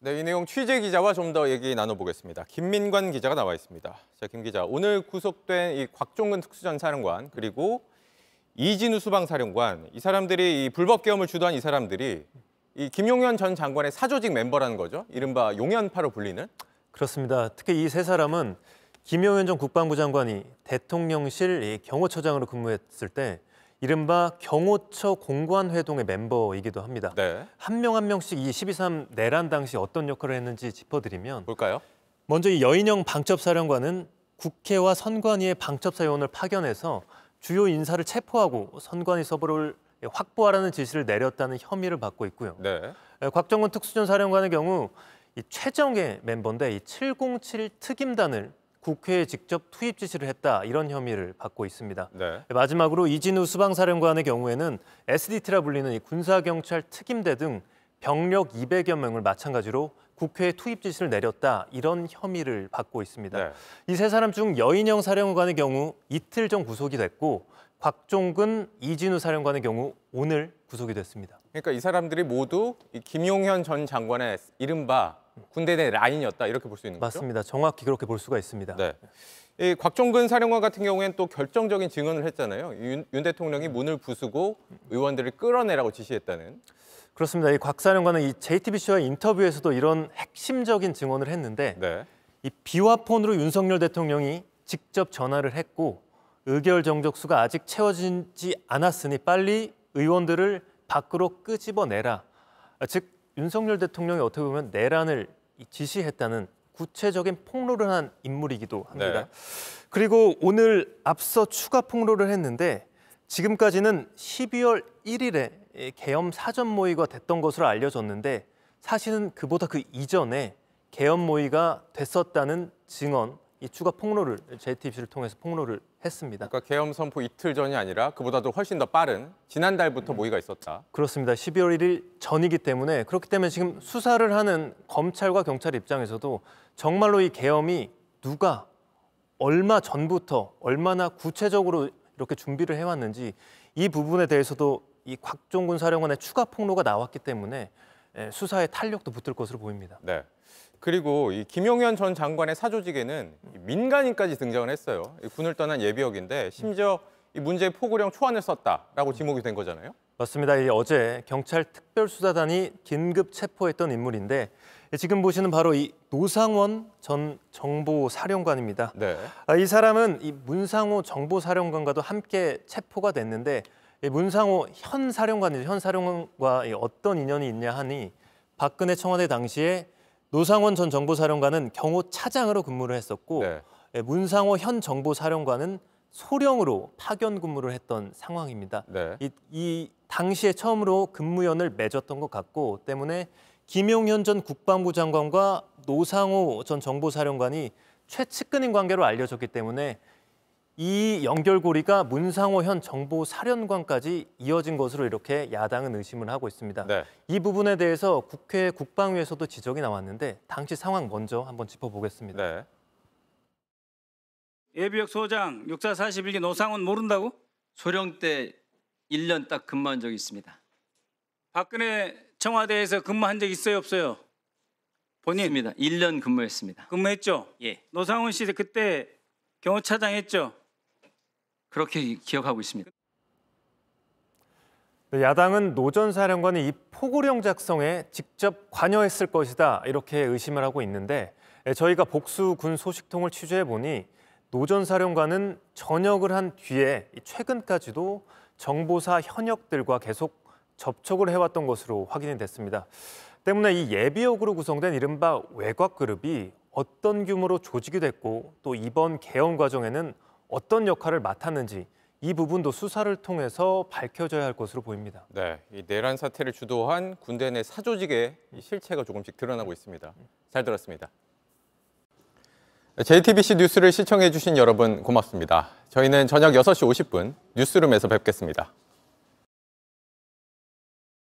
네, 이 내용 취재 기자와 좀 더 얘기 나눠보겠습니다. 김민관 기자가 나와 있습니다. 자, 김 기자, 오늘 구속된 이 곽종근 특수전 사령관 그리고 이진우 수방사령관, 이 사람들이 이 불법 계엄을 주도한 이 사람들이 이 김용현 전 장관의 사조직 멤버라는 거죠. 이른바 용현파로 불리는. 그렇습니다. 특히 이 세 사람은 김용현 전 국방부 장관이 대통령실 경호처장으로 근무했을 때 이른바 경호처 공관회동의 멤버이기도 합니다. 네. 한 명 한 명씩 이 12.3 내란 당시 어떤 역할을 했는지 짚어드리면 볼까요? 먼저 이 여인영 방첩사령관은 국회와 선관위의 방첩사 요원을 파견해서 주요 인사를 체포하고 선관위 서버를 확보하라는 지시를 내렸다는 혐의를 받고 있고요. 네. 곽정근 특수전 사령관의 경우 이 최정예 멤버인데 이 707 특임단을 국회에 직접 투입 지시를 했다 이런 혐의를 받고 있습니다. 네. 마지막으로 이진우 수방사령관의 경우에는 SDT라 불리는 이 군사경찰 특임대 등 병력 200여 명을 마찬가지로 국회에 투입 지시를 내렸다 이런 혐의를 받고 있습니다. 네. 이 세 사람 중 여인영 사령관의 경우 이틀 전 구속이 됐고 곽종근, 이진우 사령관의 경우 오늘 구속이 됐습니다. 그러니까 이 사람들이 모두 이 김용현 전 장관의 이른바 군대 내 라인이었다 이렇게 볼 수 있는 거죠? 맞습니다. 정확히 그렇게 볼 수가 있습니다. 네. 이 곽종근 사령관 같은 경우에는 또 결정적인 증언을 했잖아요. 윤 대통령이 문을 부수고 의원들을 끌어내라고 지시했다는. 그렇습니다. 이 곽 사령관은 이 JTBC와의 인터뷰에서도 이런 핵심적인 증언을 했는데 네. 이 비화폰으로 윤석열 대통령이 직접 전화를 했고 의결 정족수가 아직 채워지지 않았으니 빨리 의원들을 밖으로 끄집어내라. 즉 윤석열 대통령이 어떻게 보면 내란을 지시했다는 구체적인 폭로를 한 인물이기도 합니다. 네. 그리고 오늘 앞서 추가 폭로를 했는데 지금까지는 12월 1일에 계엄 사전 모의가 됐던 것으로 알려졌는데 사실은 그보다 그 이전에 계엄 모의가 됐었다는 증언, 이 추가 폭로를 JTBC를 통해서 폭로를 했습니다. 그러니까 계엄 선포 이틀 전이 아니라 그보다도 훨씬 더 빠른 지난달부터 모의가 있었다. 그렇습니다. 12월 1일 전이기 때문에 그렇기 때문에 지금 수사를 하는 검찰과 경찰 입장에서도 정말로 이 계엄이 누가 얼마 전부터 얼마나 구체적으로 이렇게 준비를 해왔는지 이 부분에 대해서도 이 곽종근 사령관의 추가 폭로가 나왔기 때문에 수사에 탄력도 붙을 것으로 보입니다. 네. 그리고 이 김용현 전 장관의 사조직에는 민간인까지 등장을 했어요. 군을 떠난 예비역인데 심지어 이 문제의 포고령 초안을 썼다라고 지목이 된 거잖아요. 맞습니다. 어제 경찰 특별수사단이 긴급 체포했던 인물인데 지금 보시는 바로 이 노상원 전 정보사령관입니다. 네. 이 사람은 이 문상호 정보사령관과도 함께 체포가 됐는데 이 문상호 현 사령관이죠. 현 사령관과 어떤 인연이 있냐 하니 박근혜 청와대 당시에 노상원 전 정보사령관은 경호차장으로 근무를 했었고 네. 문상호 현 정보사령관은 소령으로 파견 근무를 했던 상황입니다. 네. 이 당시에 처음으로 근무연을 맺었던 것 같고 때문에 김용현 전 국방부 장관과 노상호 전 정보사령관이 최측근인 관계로 알려졌기 때문에 이 연결고리가 문상호 현 정보사령관까지 이어진 것으로 이렇게 야당은 의심을 하고 있습니다. 네. 이 부분에 대해서 국회 국방위에서도 지적이 나왔는데 당시 상황 먼저 한번 짚어보겠습니다. 네. 예비역 소장 육사 41기 노상훈 모른다고? 소령 때 1년 딱 근무한 적이 있습니다. 박근혜 청와대에서 근무한 적 있어요 없어요? 본인 있습니다. 1년 근무했습니다. 근무했죠? 예. 노상훈 씨 그때 경호차장 했죠? 그렇게 기억하고 있습니다. 야당은 노 전 사령관이 이 포고령 작성에 직접 관여했을 것이다 이렇게 의심을 하고 있는데 저희가 복수 군 소식통을 취재해 보니 노 전 사령관은 전역을 한 뒤에 최근까지도 정보사 현역들과 계속 접촉을 해왔던 것으로 확인이 됐습니다. 때문에 이 예비역으로 구성된 이른바 외곽 그룹이 어떤 규모로 조직이 됐고 또 이번 계엄 과정에는 어떤 역할을 맡았는지 이 부분도 수사를 통해서 밝혀져야 할 것으로 보입니다. 네. 이 내란 사태를 주도한 군대 내 사조직의 실체가 조금씩 드러나고 있습니다. 잘 들었습니다. JTBC 뉴스를 시청해 주신 여러분 고맙습니다. 저희는 저녁 6시 50분 뉴스룸에서 뵙겠습니다.